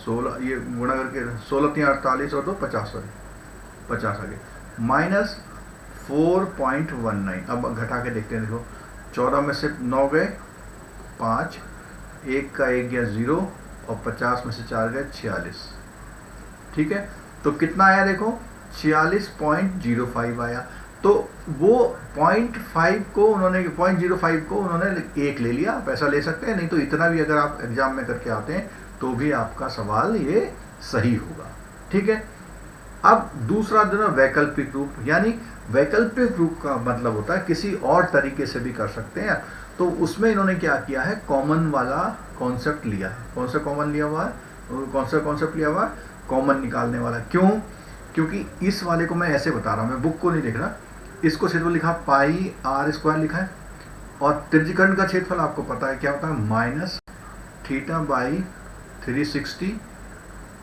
16 ये गुणा करके 16 3 48 और 2 50, सॉरी 50 आ गए, माइनस 4.19। अब घटा के देखते हैं, देखो 14 में से 9 गए 5, 1 का 1 गया 0 और 50 में से 4 गए 46, ठीक है। तो कितना आया देखो, 46.05 आया। तो वो 0.5 को उन्होंने 0.05 को उन्होंने 1 ले लिया। आप ऐसा ले सकते हैं, नहीं तो इतना भी अगर आप एग्जाम में करके आते हैं तो भी आपका सवाल ये सही होगा, ठीक है। अब दूसरा जो है वैकल्पिक रूप, यानी वैकल्पिक रूप का मतलब होता है किसी और तरीके से भी कर सकते हैं। तो उसमें इन्होंने क्या किया है, कॉमन वाला कॉन्सेप्ट लिया है। कौन सा कॉमन लिया हुआ है, कौन सा कॉन्सेप्ट लिया हुआ है, कॉमन निकालने वाला। क्यों? क्योंकि इस वाले को मैं ऐसे बता रहा हूं, मैं बुक को नहीं देख रहा, इसको क्षेत्रफल लिखा पाई आर स्क्वायर लिखा है, और त्रिज्यखंड का क्षेत्रफल आपको पता है क्या होता है, minus theta by 360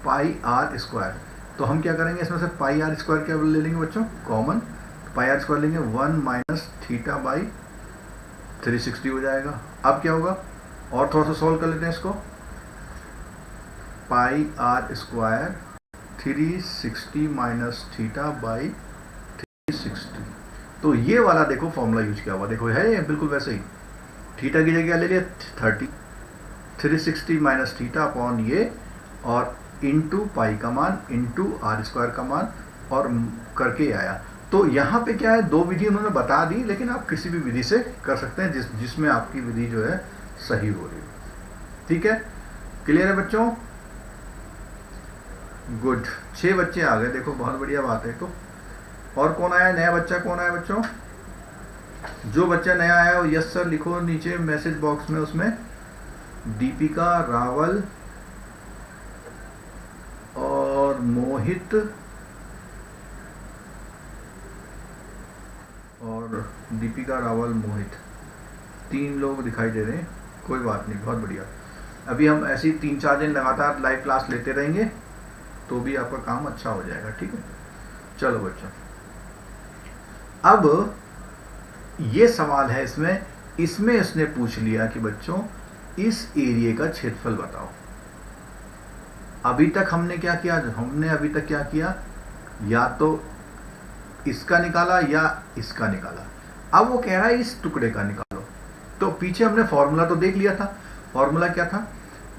pi are square. तो हम क्या करेंगे, इसमें से पाई आर स्क्वायर क्या ले लेंगे बच्चों, कॉमन, पाई आर स्क्वायर लेंगे 1 माइनस थीटा बाई 360 हो जाएगा। अब क्या होगा, और थोड़ा सा सॉल्व कर लेते हैं इसको, pi are square 360 minus theta by 360। तो ये वाला देखो फॉर्मूला यूज किया हुआ, देखो है बिल्कुल वैसे ही, थीटा की जगह ले लिया 30, 360 माइनस थीटा अपॉन ये, और इंटू पाई का मान इंटू आर स्क्वायर का मान, और करके आया। तो यहाँ पे क्या है, दो विधि उन्होंने बता दी, लेकिन आप किसी भी विधि से कर सकते हैं जिसमें आपकी विधि जो है सही हो रही है, ठीक है। क्लियर है बच्चों? गुड, 6 बच्चे आ गए, देखो बहुत बढ़िया बात है। तो और कौन आया, नया बच्चा कौन आया बच्चों? जो बच्चा नया आया वो यस सर लिखो नीचे मैसेज बॉक्स में, उसमें दीपिका, रावल और मोहित और दीपिका, रावल, मोहित, 3 लोग दिखाई दे रहे हैं। कोई बात नहीं, बहुत बढ़िया। अभी हम ऐसी 3-4 दिन लगातार लाइव क्लास लेते रहेंगे तो भी आपका काम अच्छा हो जाएगा, ठीक है। चलो बच्चों, अब ये सवाल है इसमें इसने पूछ लिया कि बच्चों इस एरिया का क्षेत्रफल बताओ। अभी तक हमने क्या किया, अभी तक क्या किया, या तो इसका निकाला या इसका निकाला। अब वो कह रहा है इस टुकड़े का निकालो। तो पीछे हमने फॉर्मूला तो देख लिया था। फॉर्मूला क्या था,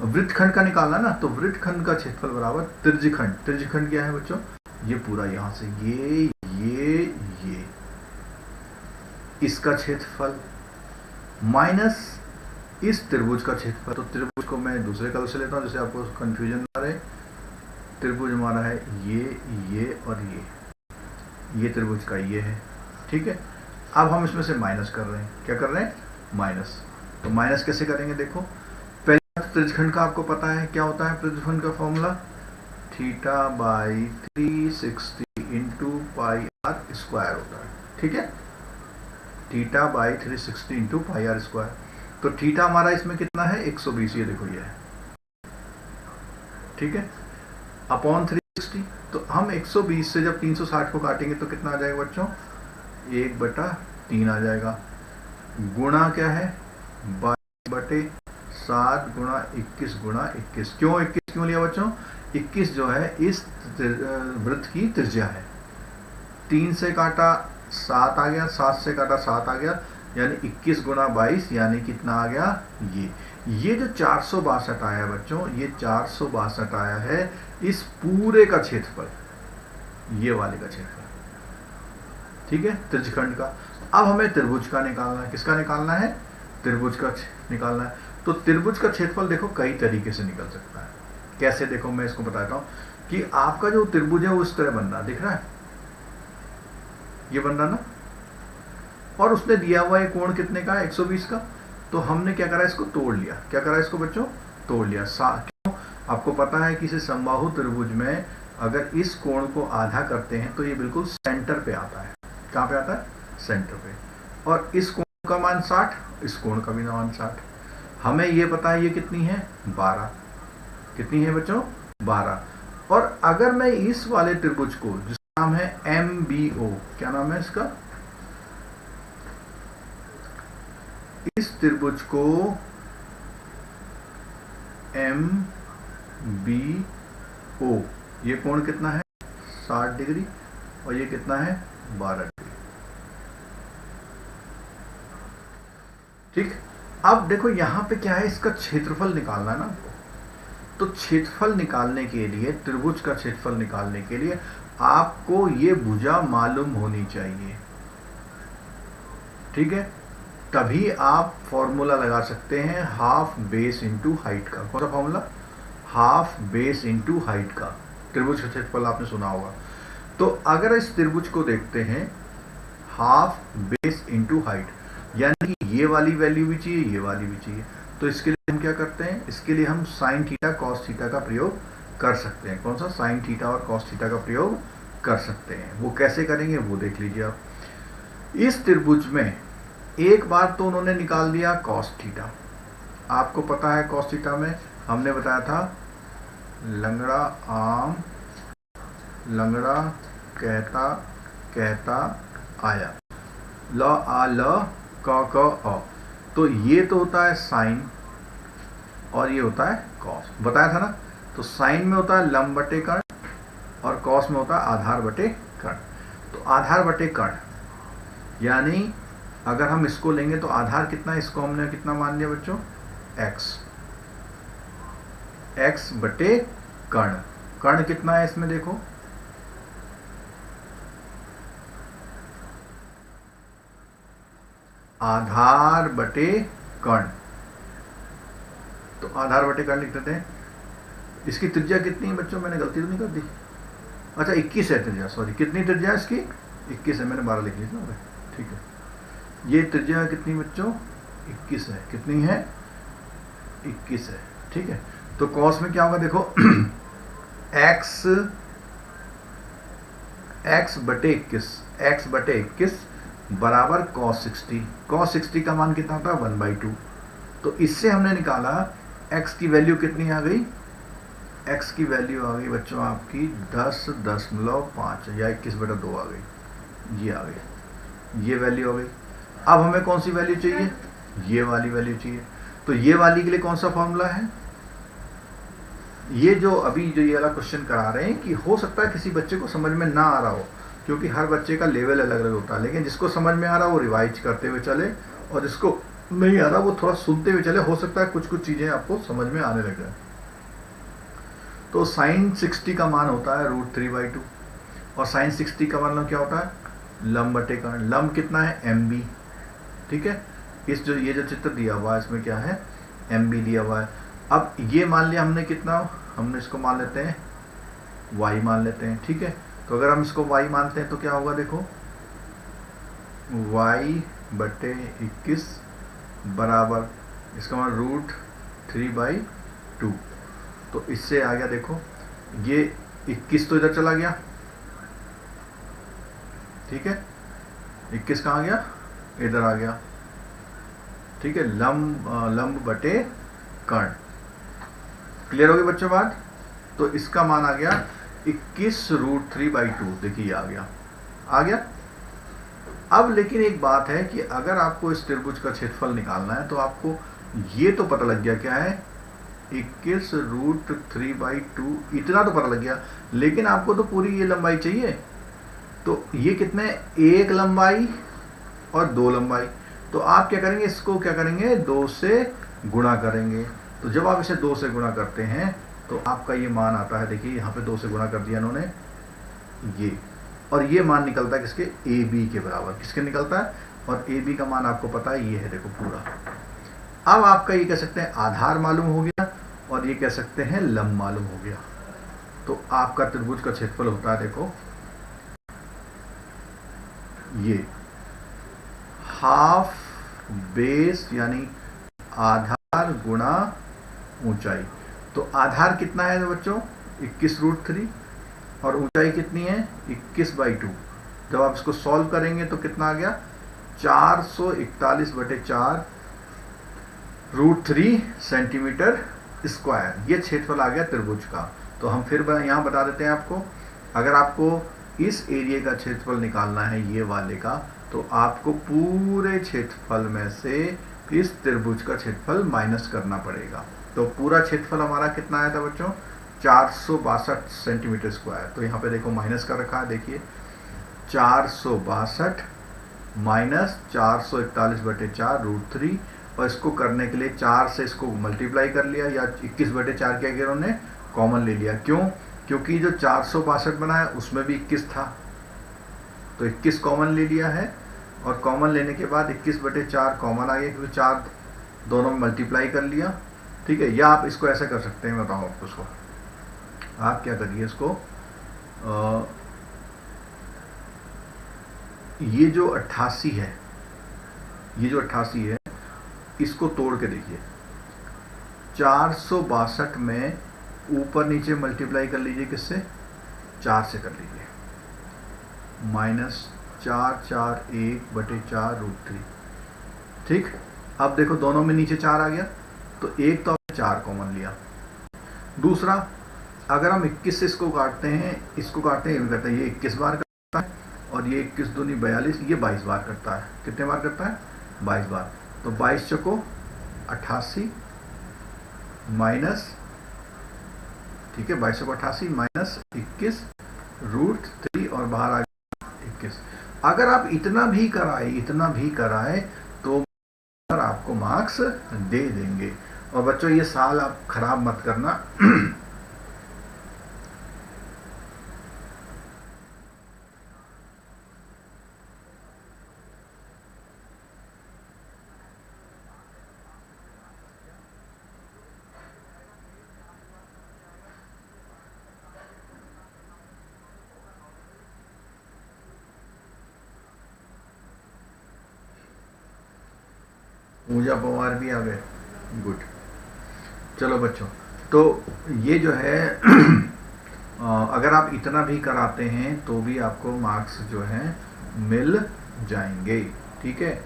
वृत्तखंड का निकालना ना, तो वृत्तखंड का क्षेत्रफल बराबर त्रिज्यखंड। त्रिज्यखंड क्या है बच्चों, ये पूरा यहां से ये इसका क्षेत्रफल माइनस इस त्रिभुज का क्षेत्रफल। तो त्रिभुज को मैं दूसरे कलर से लेता हूं जिससे आपको कंफ्यूजन ना रहे। त्रिभुज हमारा है ये और ये त्रिभुज का ये है, ठीक है। अब हम इसमें से माइनस कर रहे हैं, क्या कर रहे हैं, माइनस। तो माइनस कैसे करेंगे, देखो पहले त्रिज्यखंड का आपको पता है क्या होता है, त्रिज्यखंड का formula theta by 360 into pi are square होता है, ठीक है। Theta by 360 into pi are square. तो थीटा हमारा इसमें कितना है, 120, ये देखो ये है, ठीक है, अपॉन 360। तो हम 120 से जब 360 को काटेंगे तो कितना आ जाएगा बच्चों, 1/3 आ जाएगा। गुणा क्या है 22/7 गुणा 21 गुणा 21। क्यों 21 क्यों लिया बच्चों? 21 जो है इस वृत्त की त्रिज्या है। 3 से काटा 7 आ गया, 7 से काटा 7 आ गया, यानी 21 गुणा 22 यानी कितना आ गया ये जो 462 आया बच्चों, ये 462 आया है इस पूरे का क्षेत्रफल, ये वाले का क्षेत्रफल, ठीक है, त्रिज्यखंड का। अब हमें त्रिभुज का निकालना है। किसका निकालना है? त्रिभुज का निकालना है। तो त्रिभुज का क्षेत्रफल देखो कई तरीके से निकल सकता है। कैसे? देखो मैं इसको बताता हूं कि आपका जो त्रिभुज है वो इस तरह बन रहा, दिख रहा है, ये बन रहा ना, और उसने दिया हुआ है कोण कितने का? 120 का। तो हमने क्या करा, इसको तोड़ लिया। क्या करा इसको बच्चों? तोड़ लिया। क्यों? आपको पता है कि इसे समबाहु त्रिभुज में अगर इस कोण को आधा करते हैं तो ये बिल्कुल सेंटर पे आता है। कहां पे आता है? सेंटर पे। और इस कोण का मान 60, इस कोण का भी मान 60। हमें ये पता है ये कितनी है? 12। कितनी है बच्चों? 12। और अगर मैं इस वाले त्रिभुज को, जिसका नाम है MBO, क्या नाम है इसका? इस त्रिभुज को MBO, ये कोण कितना है? 60 डिग्री, और ये कितना है? 12 डिग्री। ठीक। अब देखो यहां पे क्या है, इसका क्षेत्रफल निकालना है ना आपको। तो क्षेत्रफल निकालने के लिए, त्रिभुज का क्षेत्रफल निकालने के लिए आपको ये भुजा मालूम होनी चाहिए, ठीक है। तभी आप फॉर्मूला लगा सकते हैं हाफ बेस इंटू हाइट का। कौन सा formula? Half base into height का। त्रिभुज का क्षेत्रफल आपने सुना होगा। तो अगर इस त्रिभुज को देखते हैं, हाफ बेस इंटू हाइट, यानी कि ये वाली वैल्यू भी चाहिए, ये वाली भी चाहिए। तो इसके लिए हम क्या करते हैं? इसके लिए हम साइन थीटा कॉस थीटा का प्रयोग कर सकते हैं। कौन सा? साइन थीटा और कॉस थीटा का प्रयोग कर सकते हैं। वो कैसे करेंगे वो देख लीजिए आप। इस त्रिभुज में एक बार तो उन्होंने निकाल दिया कॉस थीटा। आपको पता है कॉस थीटा में हमने बताया था लंगड़ा आम लंगड़ा कहता कहता आया, ल आ ल क अ। तो ये तो होता है साइन और ये होता है कॉस, बताया था ना। तो साइन में होता है लंब बटे कर्ण और कॉस में होता है आधार बटे कर्ण। तो आधार बटे कर्ण, यानी अगर हम इसको लेंगे तो आधार कितना है, इसको हमने कितना मान लिया बच्चों? x बटे कर्ण। कर्ण कितना है इसमें देखो, आधार बटे कर्ण। तो आधार बटे कर्ण लिख देते हैं। इसकी त्रिज्या कितनी है बच्चों? मैंने गलती तो नहीं कर दी? अच्छा 21 है त्रिज्या, सॉरी। कितनी त्रिज्या है इसकी? 21 है, मैंने 12 लिख ली थी। ठीक है, ये त्रिज्या कितनी बच्चों? 21 है। कितनी है? 21 है। ठीक है, तो कॉस में क्या होगा देखो x बटे 21 बराबर cos 60। cos 60 का मान कितना होता है? 1/2। तो इससे हमने निकाला x की वैल्यू कितनी आ गई? x की वैल्यू आ गई बच्चों आपकी 10.5 या 21/2 आ गई। ये आ गई, ये वैल्यू आ गई। अब हमें कौन सी वैल्यू चाहिए? ये वाली वैल्यू चाहिए। तो ये वाली के लिए कौन सा फॉर्मूला है? ये जो अभी जो ये वाला क्वेश्चन करा रहे हैं कि हो सकता है किसी बच्चे को समझ में ना आ रहा हो, क्योंकि हर बच्चे का लेवल अलग अलग होता है। लेकिन जिसको समझ में आ रहा है वो रिवाइज करते हुए चले, और जिसको नहीं आ रहा वो थोड़ा सुनते हुए चले। हो सकता है कुछ कुछ चीजें आपको समझ में आने लग जाए। तो साइन 60 का मान होता है √3/2, और साइन 60 का मतलब क्या होता है? लंब बटे कर्ण। लंब कितना है? MB। ठीक है, इस जो ये जो चित्र दिया हुआ है इसमें क्या है? MB दिया हुआ है। अब ये मान लिया हमने कितना, हमने इसको मान लेते हैं y मान लेते हैं। ठीक है, तो अगर हम इसको y मानते हैं तो क्या होगा देखो, y बटे 21 बराबर इसका मान √3/2। तो इससे आ गया देखो, ये 21 तो इधर चला गया। ठीक है, 21 कहाँ आ गया? इधर आ गया। ठीक है, लंब बटे कर्ण। क्लियर होगी बच्चों बात? तो इसका मान आ गया 21 √3/2। देखिए आ गया, आ गया। अब लेकिन एक बात है कि अगर आपको इस त्रिभुज का क्षेत्रफल निकालना है तो आपको ये तो पता लग गया क्या है, 21√3/2, इतना तो पता लग गया, लेकिन आपको तो पूरी ये लंबाई चाहिए। तो ये कितने, एक लंबाई और दो लंबाई। तो आप क्या करेंगे, इसको क्या करेंगे, 2 से गुणा करेंगे। तो जब आप इसे 2 से गुणा करते हैं तो आपका ये मान आता है, देखिए यहाँ पे 2 से गुणा कर दिया इन्होंने ये, और ये मान निकलता है किसके, ए बी के बराबर। किसके निकलता है, और ए बी का मान आपको पता है ये है, देखो पूरा। अब आपका ये कह सकते हैं आधार मालूम हो गया, और ये कह सकते हैं लंब मालूम हो गया। तो आपका त्रिभुज का क्षेत्रफल होता है, देखो ये हाफ बेस यानी आधार गुणा ऊंचाई। तो आधार कितना है बच्चों, 21√3, और ऊंचाई कितनी है, 21/2। जब आप इसको सॉल्व करेंगे तो कितना आ गया, 441/4√3 सेंटीमीटर स्क्वायर। ये क्षेत्रफल आ गया त्रिभुज का। तो हम फिर यहाँ बता देते हैं आपको, अगर आपको इस एरिया का क्षेत्रफल निकालना है ये वाले का, तो आपको पूरे क्षेत्रफल में से इस त्रिभुज का क्षेत्रफल माइनस करना पड़ेगा। तो पूरा क्षेत्रफल हमारा कितना आया था बच्चों, 462 सेंटीमीटर स्क्वायर। तो यहाँ पे देखो माइनस कर रखा है, देखिए 462 माइनस 441/4√3, और इसको करने के लिए 4 से इसको मल्टीप्लाई कर लिया, या 21/4 क्या किया उन्होंने, कॉमन ले लिया। क्यों, क्योंकि जो 462 बना है उसमें भी 21 था, तो 21 कॉमन ले लिया है, और कॉमन लेने के बाद 21/4 कॉमन आ गया, क्योंकि 4 दोनों में मल्टीप्लाई कर लिया। ठीक है, या आप इसको ऐसे कर सकते हैं, बताओ आपको उसको, आप क्या करिए इसको, ये जो 88 है, ये जो 88 है, इसको तोड़ के देखिए, 462 में ऊपर नीचे मल्टीप्लाई कर लीजिए, किससे, 4 से कर लीजिए, -441/4√3। ठीक, अब देखो दोनों में नीचे 4 आ गया, तो एक तो आपने 4 कॉमन लिया। दूसरा, अगर हम 21 से इसको काटते हैं, इसको काटते हैं, ये 21 बार करता है, और ये 21 दूनी 42, ये 22 बार करता है। कितने बार करता है, 22 बार। तो 22 चौको 88 माइनस, ठीक है, 22 चौको 88 माइनस 21√3, और बाहर आ गया 21। अगर आप इतना भी कराए तो आपको मार्क्स दे देंगे। और बच्चों ये साल आप खराब मत करना। पूजा पवार भी आ गए, गुड। चलो बच्चों, तो ये जो है अगर आप इतना भी कराते हैं तो भी आपको मार्क्स जो हैं मिल जाएंगे। ठीक है,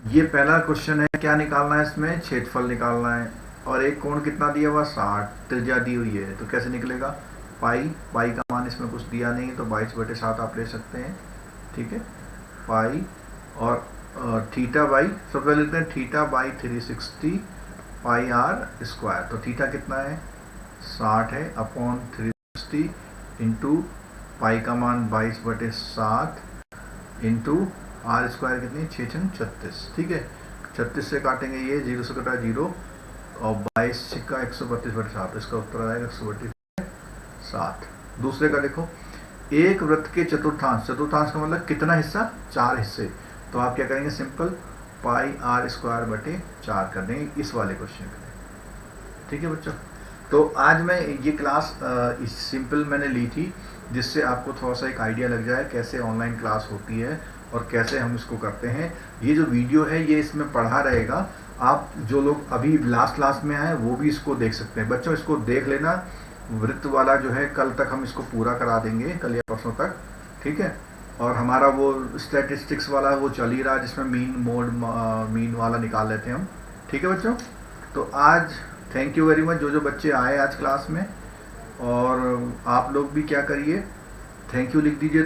ये पहला क्वेश्चन है, क्या निकालना है इसमें, क्षेत्रफल निकालना है, और एक कोण कितना दिया हुआ, 60, त्रिज्या दी हुई है, तो कैसे निकलेगा, पाई का मान इसमें कुछ दिया नहीं है, तो 22/7 आप ले सकते हैं। ठीक है, पाई, और थीटा बाई, सबसे पहले लिखते हैं थीटा बाई 360πr²। तो थीटा कितना है, 60 है, अपॉन 360 इंटू पाई का मान 22/7 इंटू r² कितनी, 6×36। ठीक है, 36 से काटेंगे, ये 0 से कटा 0, और 22 का 132/7, इसका उत्तर आएगा 132/7। दूसरे का देखो, एक वृत्त के चतुर्थांश का मतलब कितना हिस्सा, 4 हिस्से। तो आप क्या करेंगे, सिंपल πr²/4 कर देंगे इस वाले क्वेश्चन के लिए। ठीक है बच्चों, तो आज मैं ये क्लास इस सिंपल मैंने ली थी, जिससे आपको थोड़ा सा एक आइडिया लग जाए कैसे ऑनलाइन क्लास होती है और कैसे हम इसको करते हैं। ये जो वीडियो है ये इसमें पढ़ा रहेगा, आप जो लोग अभी लास्ट क्लास में आए वो भी इसको देख सकते हैं। बच्चों इसको देख लेना, वृत्त वाला जो है कल तक हम इसको पूरा करा देंगे, कल या परसों तक। ठीक है, और हमारा वो स्टैटिस्टिक्स वाला वो चल ही रहा है, जिसमें मीन वाला निकाल लेते हैं हम। ठीक है बच्चों, तो आज थैंक यू वेरी मच जो बच्चे आए आज क्लास में, और आप लोग भी क्या करिए, थैंक यू लिख दीजिए